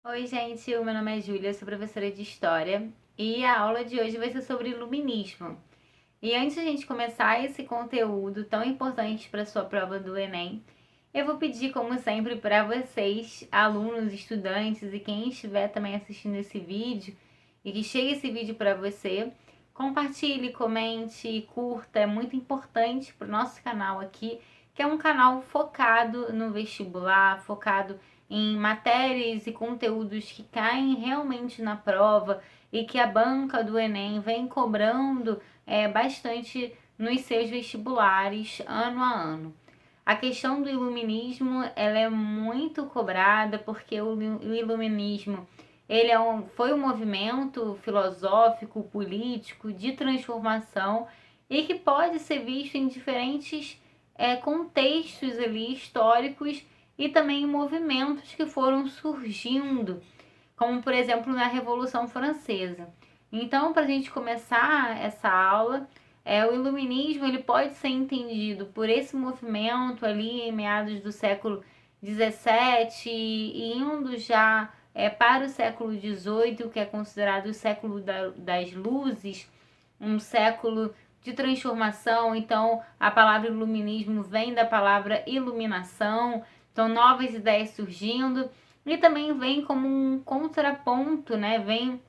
Oi, gente, o meu nome é Júlia, sou professora de História e a aula de hoje vai ser sobre iluminismo. E antes de a gente começar esse conteúdo tão importante para a sua prova do Enem, eu vou pedir, como sempre, para vocês, alunos, estudantes e quem estiver também assistindo esse vídeo e que chegue esse vídeo para você, compartilhe, comente, curta, é muito importante para o nosso canal aqui, que é um canal focado no vestibular, focado em matérias e conteúdos que caem realmente na prova e que a banca do Enem vem cobrando bastante nos seus vestibulares ano a ano. A questão do iluminismo ela é muito cobrada porque o iluminismo foi um movimento filosófico, político, de transformação e que pode ser visto em diferentes contextos ali históricos e também em movimentos que foram surgindo, como por exemplo na Revolução Francesa. Então, para a gente começar essa aula, o iluminismo ele pode ser entendido por esse movimento ali em meados do século XVII e indo já para o século XVIII, que é considerado o século das luzes, um século de transformação. Então, a palavra iluminismo vem da palavra iluminação, então novas ideias surgindo e também vem como um contraponto, né? Vem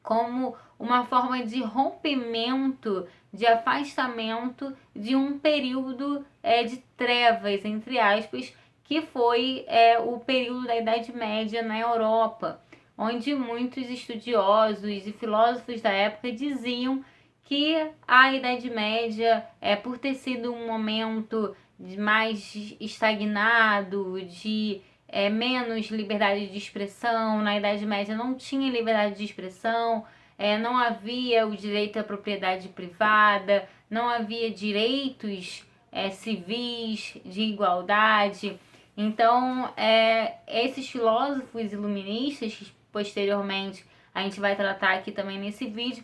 como uma forma de rompimento, de afastamento de um período de trevas, entre aspas, que foi o período da Idade Média na Europa, onde muitos estudiosos e filósofos da época diziam que a Idade Média, por ter sido um momento mais estagnado, de menos liberdade de expressão. Na Idade Média não tinha liberdade de expressão, não havia o direito à propriedade privada, não havia direitos civis de igualdade. Então, esses filósofos iluministas, que posteriormente a gente vai tratar aqui também nesse vídeo,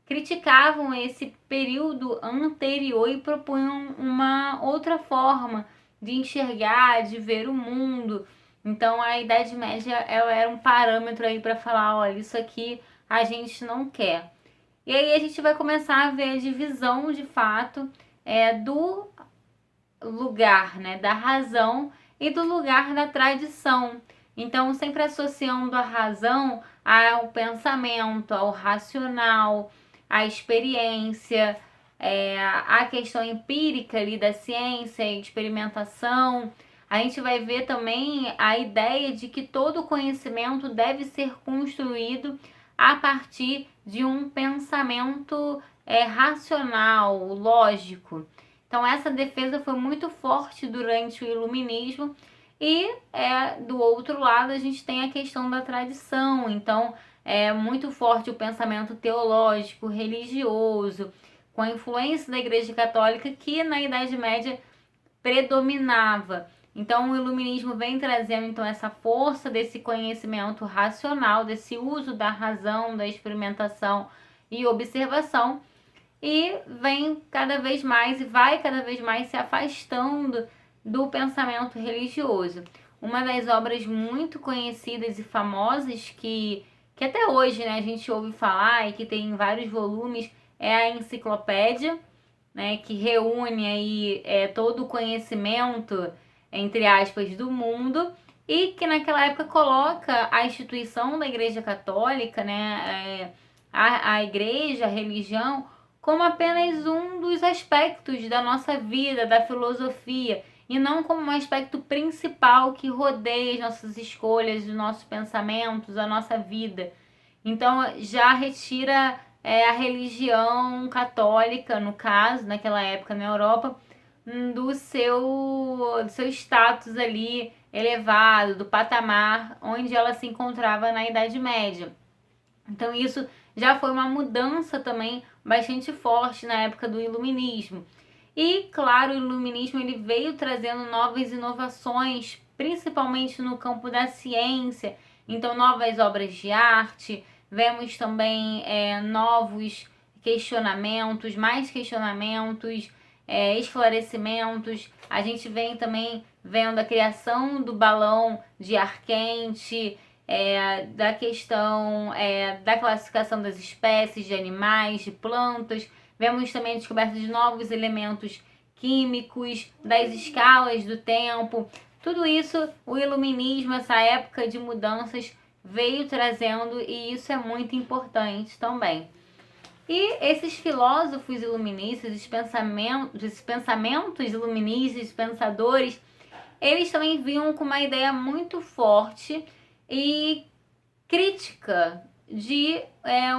criticavam esse período anterior e propunham uma outra forma de enxergar, de ver o mundo. Então a Idade Média ela era um parâmetro aí para falar, olha, isso aqui a gente não quer. E aí a gente vai começar a ver a divisão de fato do lugar, né, da razão e do lugar da tradição. Então sempre associando a razão ao pensamento, ao racional, à experiência, a questão empírica ali da ciência, a experimentação. A gente vai ver também a ideia de que todo conhecimento deve ser construído a partir de um pensamento racional, lógico. Então essa defesa foi muito forte durante o Iluminismo e do outro lado a gente tem a questão da tradição. Então é muito forte o pensamento teológico, religioso, com a influência da Igreja Católica que na Idade Média predominava. Então o iluminismo vem trazendo então essa força desse conhecimento racional, desse uso da razão, da experimentação e observação, e vem cada vez mais e vai cada vez mais se afastando do pensamento religioso. Uma das obras muito conhecidas e famosas que até hoje, né, a gente ouve falar e que tem vários volumes é a Enciclopédia, né, que reúne aí todo o conhecimento, entre aspas, do mundo, e que naquela época coloca a instituição da Igreja Católica, né, a igreja, a religião, como apenas um dos aspectos da nossa vida, da filosofia, e não como um aspecto principal que rodeia as nossas escolhas, os nossos pensamentos, a nossa vida. Então já retira a religião católica, no caso, naquela época na Europa, do seu status ali elevado, do patamar onde ela se encontrava na Idade Média. Então isso já foi uma mudança também bastante forte na época do Iluminismo. E, claro, o Iluminismo ele veio trazendo novas inovações, principalmente no campo da ciência. Então, novas obras de arte, vemos também novos questionamentos, mais questionamentos, esclarecimentos. A gente vem também vendo a criação do balão de ar quente, da questão da classificação das espécies de animais, de plantas. Vemos também a descoberta de novos elementos químicos, das escalas do tempo. Tudo isso, o iluminismo, essa época de mudanças, veio trazendo, e isso é muito importante também. E esses filósofos iluministas, esses pensamentos iluministas, pensadores, eles também vinham com uma ideia muito forte e crítica de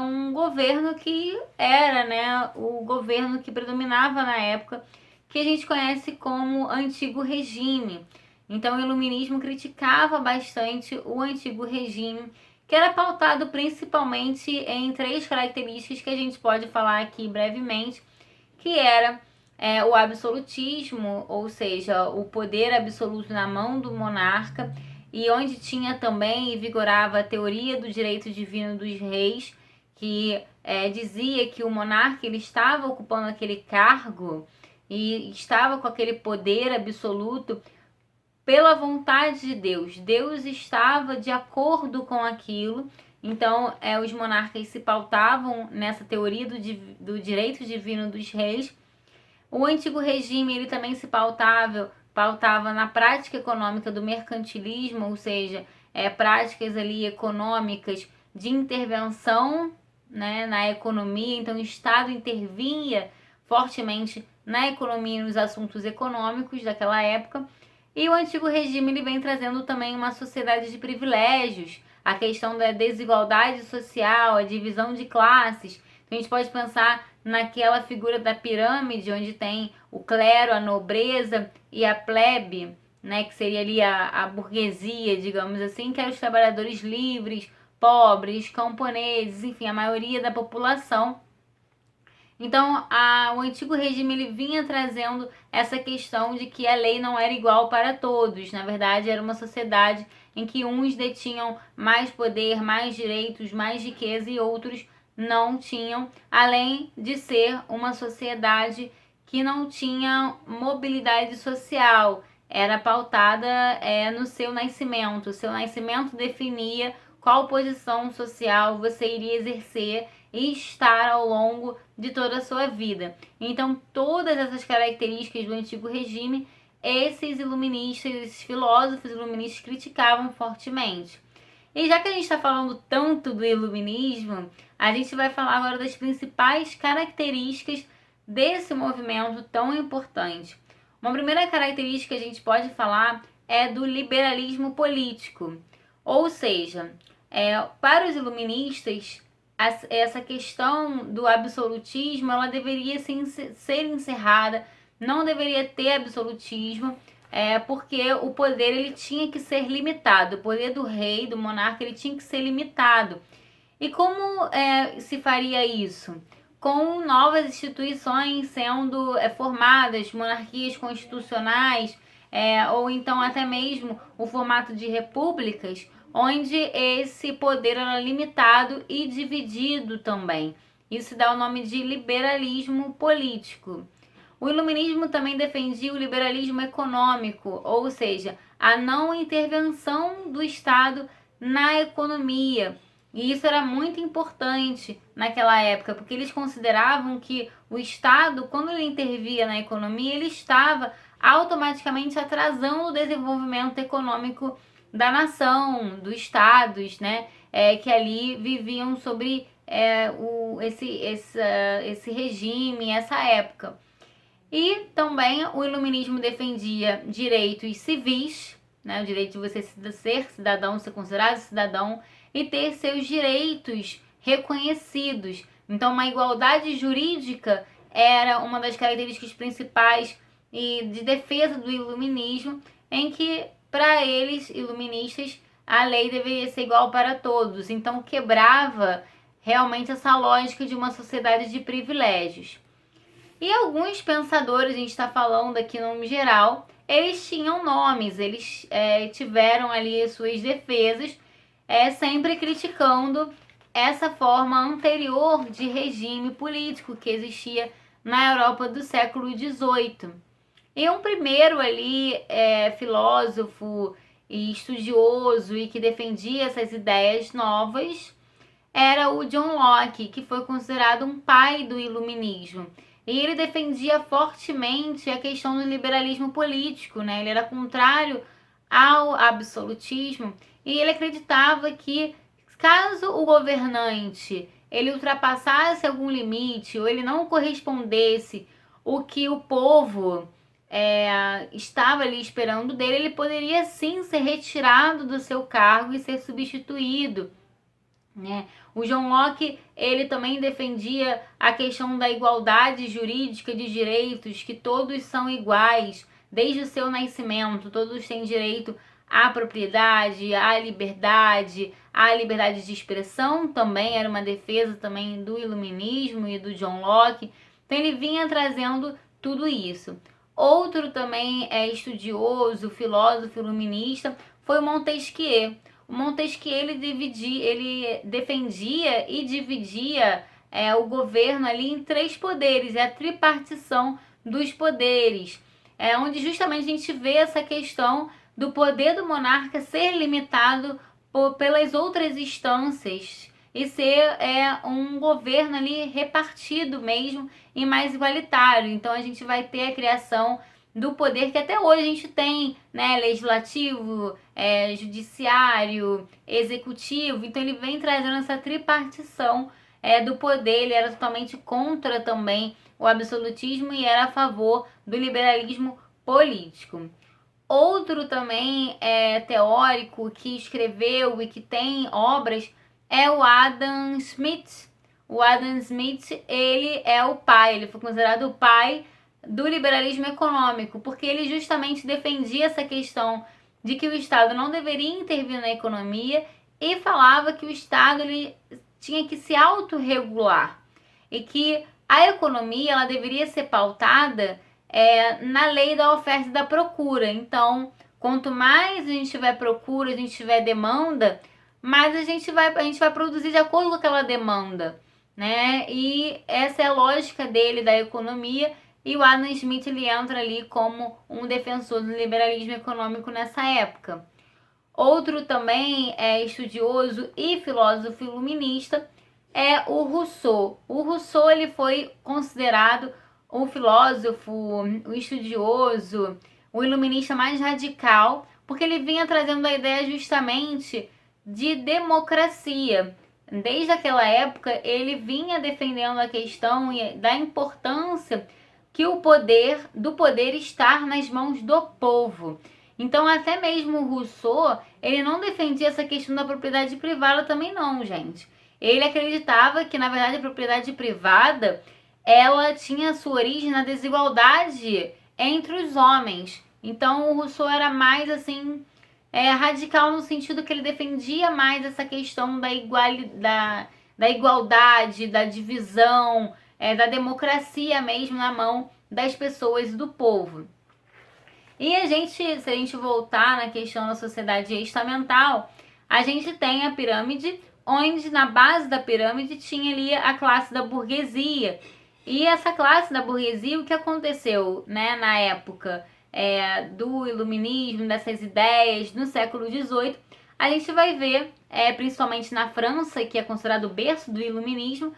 um governo que era, né, o governo que predominava na época, que a gente conhece como Antigo Regime. Então o iluminismo criticava bastante o Antigo Regime, que era pautado principalmente em 3 características que a gente pode falar aqui brevemente, que era o absolutismo, ou seja, o poder absoluto na mão do monarca, e onde tinha também e vigorava a teoria do direito divino dos reis, que dizia que o monarca ele estava ocupando aquele cargo e estava com aquele poder absoluto pela vontade de Deus. Deus estava de acordo com aquilo. Então, os monarcas se pautavam nessa teoria do direito divino dos reis. O Antigo Regime ele também se pautava na prática econômica do mercantilismo, ou seja, práticas ali econômicas de intervenção, né, na economia. Então, o Estado intervinha fortemente na economia e nos assuntos econômicos daquela época. E o Antigo Regime ele vem trazendo também uma sociedade de privilégios, a questão da desigualdade social, a divisão de classes. Então, a gente pode pensar naquela figura da pirâmide, onde tem o clero, a nobreza e a plebe, né, que seria ali a burguesia, digamos assim, que eram os trabalhadores livres, pobres, camponeses, enfim, a maioria da população. Então, o Antigo Regime ele vinha trazendo essa questão de que a lei não era igual para todos. Na verdade, era uma sociedade em que uns detinham mais poder, mais direitos, mais riqueza e outros não tinham, além de ser uma sociedade que não tinha mobilidade social. Era pautada no seu nascimento. O seu nascimento definia qual posição social você iria exercer e estar ao longo de toda a sua vida. Então, todas essas características do Antigo Regime, esses iluministas, esses filósofos iluministas criticavam fortemente. E já que a gente está falando tanto do iluminismo, a gente vai falar agora das principais características desse movimento tão importante. Uma primeira característica que a gente pode falar é do liberalismo político. Ou seja, para os iluministas, essa questão do absolutismo ela deveria ser encerrada, não deveria ter absolutismo, porque o poder ele tinha que ser limitado, o poder do rei, do monarca, ele tinha que ser limitado. E como se faria isso? Com novas instituições sendo formadas, monarquias constitucionais, ou então até mesmo o formato de repúblicas, onde esse poder era limitado e dividido também. Isso dá o nome de liberalismo político. O iluminismo também defendia o liberalismo econômico, ou seja, a não intervenção do Estado na economia. E isso era muito importante naquela época, porque eles consideravam que o Estado, quando ele intervia na economia, ele estava automaticamente atrasando o desenvolvimento econômico da nação, dos estados, né, que ali viviam sobre esse regime, essa época. E também o iluminismo defendia direitos civis, né, o direito de você ser cidadão, ser considerado cidadão e ter seus direitos reconhecidos. Então, uma igualdade jurídica era uma das características principais e de defesa do iluminismo, em que para eles, iluministas, a lei deveria ser igual para todos. Então, quebrava realmente essa lógica de uma sociedade de privilégios. E alguns pensadores, a gente está falando aqui no geral, eles tinham nomes, eles tiveram ali suas defesas, sempre criticando essa forma anterior de regime político que existia na Europa do século XVIII. E um primeiro ali filósofo e estudioso e que defendia essas ideias novas era o John Locke, que foi considerado um pai do iluminismo. E ele defendia fortemente a questão do liberalismo político, né? Ele era contrário ao absolutismo e ele acreditava que caso o governante ele ultrapassasse algum limite ou ele não correspondesse o que o povo estava ali esperando dele, ele poderia sim ser retirado do seu cargo e ser substituído, né? O John Locke, ele também defendia a questão da igualdade jurídica de direitos, que todos são iguais, desde o seu nascimento, todos têm direito à propriedade, à liberdade de expressão, também era uma defesa também do iluminismo e do John Locke. Então ele vinha trazendo tudo isso. Outro também estudioso, filósofo iluminista, foi o Montesquieu. O Montesquieu ele defendia e dividia o governo ali em 3 poderes, a tripartição dos poderes, onde justamente a gente vê essa questão do poder do monarca ser limitado pelas outras instâncias e ser um governo ali repartido mesmo e mais igualitário. Então a gente vai ter a criação do poder que até hoje a gente tem, né, legislativo, judiciário, executivo. Então ele vem trazendo essa tripartição do poder. Ele era totalmente contra também o absolutismo e era a favor do liberalismo político. Outro também teórico que escreveu e que tem obras é o Adam Smith. O Adam Smith, ele é o pai, ele foi considerado o pai do liberalismo econômico, porque ele justamente defendia essa questão de que o Estado não deveria intervir na economia e falava que o Estado ele tinha que se autorregular e que a economia ela deveria ser pautada na lei da oferta e da procura. Então, quanto mais a gente tiver procura, a gente tiver demanda, mais a gente vai produzir de acordo com aquela demanda, né? E essa é a lógica dele da economia. E o Adam Smith ele entra ali como um defensor do liberalismo econômico nessa época. Outro também estudioso e filósofo iluminista é o Rousseau. O Rousseau ele foi considerado o filósofo, o estudioso, o iluminista mais radical, porque ele vinha trazendo a ideia justamente de democracia. Desde aquela época, ele vinha defendendo a questão da importância que o poder estar nas mãos do povo. Então, até mesmo o Rousseau, ele não defendia essa questão da propriedade privada também não, gente. Ele acreditava que, na verdade, a propriedade privada ela tinha sua origem na desigualdade entre os homens. Então, o Rousseau era mais, assim, radical no sentido que ele defendia mais essa questão da igualdade, da divisão, da democracia mesmo na mão das pessoas e do povo. E se a gente voltar na questão da sociedade estamental, a gente tem a pirâmide, onde na base da pirâmide tinha ali a classe da burguesia. E essa classe da burguesia, o que aconteceu, né, na época do iluminismo, dessas ideias, no século XVIII, a gente vai ver, principalmente na França, que é considerado o berço do iluminismo,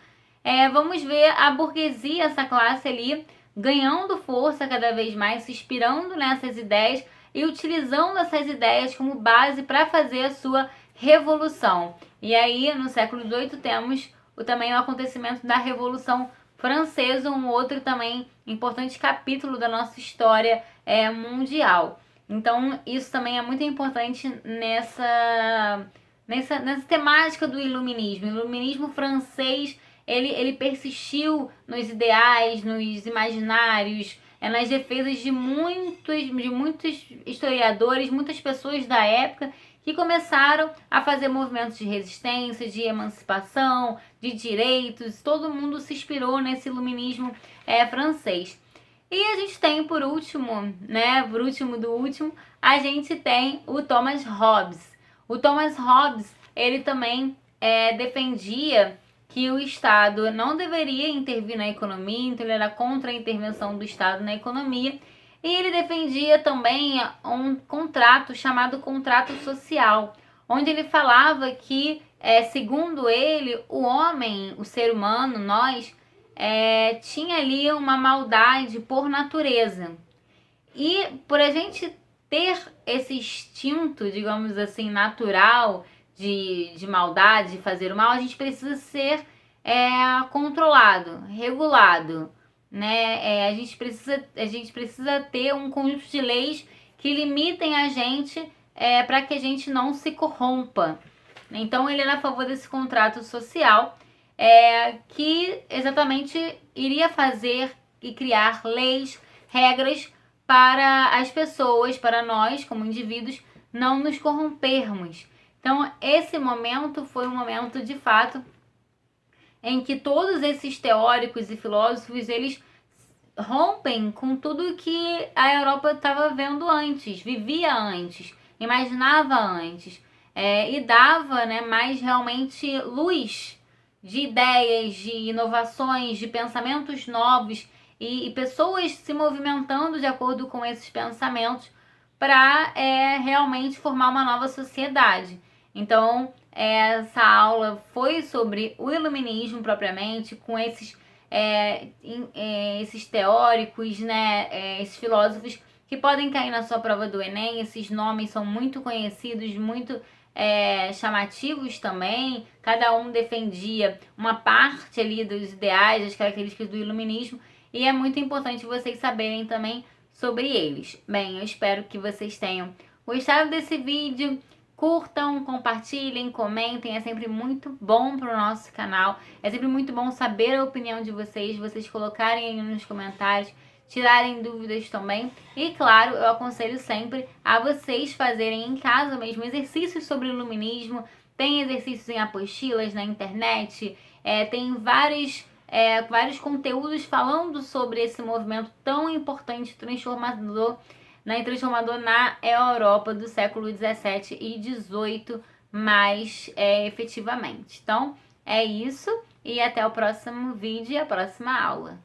vamos ver a burguesia, essa classe ali, ganhando força cada vez mais, se inspirando nessas ideias e utilizando essas ideias como base para fazer a sua revolução. E aí, no século XVIII, temos também o acontecimento da Revolução Francesa, um outro também importante capítulo da nossa história mundial. Então, isso também é muito importante nessa temática do iluminismo. O iluminismo francês, ele persistiu nos ideais, nos imaginários, nas defesas de muitos historiadores, muitas pessoas da época que começaram a fazer movimentos de resistência, de emancipação, de direitos. Todo mundo se inspirou nesse iluminismo francês. E a gente tem, por último, né, por último do último, a gente tem o Thomas Hobbes. O Thomas Hobbes, ele também defendia que o Estado não deveria intervir na economia, então ele era contra a intervenção do Estado na economia. E ele defendia também um contrato chamado contrato social, onde ele falava que, segundo ele, o homem, o ser humano, nós, tinha ali uma maldade por natureza. E por a gente ter esse instinto, digamos assim, natural de maldade, de fazer o mal, a gente precisa ser controlado, regulado, né? A gente precisa ter um conjunto de leis que limitem a gente para que a gente não se corrompa. Então ele era a favor desse contrato social que exatamente iria fazer e criar leis, regras para as pessoas, para nós como indivíduos, não nos corrompermos. Então esse momento foi um momento de fato em que todos esses teóricos e filósofos, eles rompem com tudo que a Europa estava vendo antes, vivia antes, imaginava antes, e dava, né, mais realmente luz de ideias, de inovações, de pensamentos novos e pessoas se movimentando de acordo com esses pensamentos para realmente formar uma nova sociedade. Então, essa aula foi sobre o iluminismo propriamente, com esses teóricos, né, esses filósofos que podem cair na sua prova do Enem. Esses nomes são muito conhecidos, muito chamativos também. Cada um defendia uma parte ali dos ideais, das características do iluminismo, e é muito importante vocês saberem também sobre eles. Bem, eu espero que vocês tenham gostado desse vídeo. Curtam, compartilhem, comentem, é sempre muito bom para o nosso canal. É sempre muito bom saber a opinião de vocês colocarem aí nos comentários, tirarem dúvidas também. E claro, eu aconselho sempre a vocês fazerem em casa mesmo exercícios sobre iluminismo. Tem exercícios em apostilas na internet, tem vários conteúdos falando sobre esse movimento tão importante, transformador na Europa do século 17 e 18 mais efetivamente. Então, é isso e até o próximo vídeo e a próxima aula.